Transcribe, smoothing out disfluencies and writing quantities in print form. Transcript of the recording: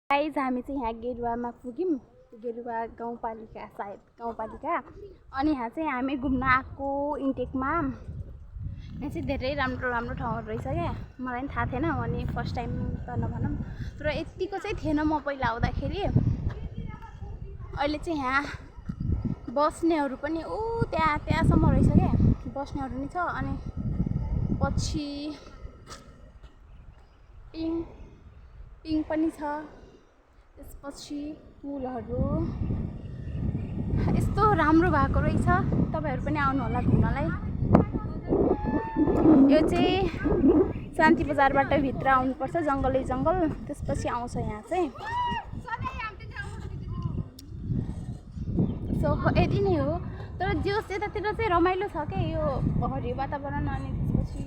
Guys हामी चाहिँ यहाँ गेरुवामा पुग्यौँ। गेरुवा गाउँपालिका सायद गाउँपालिका। अनि यहाँ चाहिँ हामी घुम्न आएको इन्टेकमा। यहाँ चाहिँ धेरै राम्रो राम्रो ठाउँहरू रहेछ क्या। मलाई पनि थाहा थिएन अनि फर्स्ट टाइम त नभनौँ तर यतिको चाहिँ थिएन म पहिला आउँदाखेरि। अहिले चाहिँ यहाँ बस्नेहरू पनि त्यहाँसम्म रहेछ क्या। बस्नेहरू नि छ अनि पछि पिङ पनि छ। त्यसपछि पुलहरू यस्तो राम्रो भएको रहेछ। तपाईहरु पनि आउनु होला घुम्नलाई। यो चाहिँ शान्ति बजारबाट भित्र आउनुपर्छ जंगलै जंगल। त्यसपछि आउँछ यहाँ चाहिँ। सो यति नै हो। तर जोस यतातिर चाहिँ रमाइलो छ क्या यो हरियो वातावरण। अनि त्यसपछि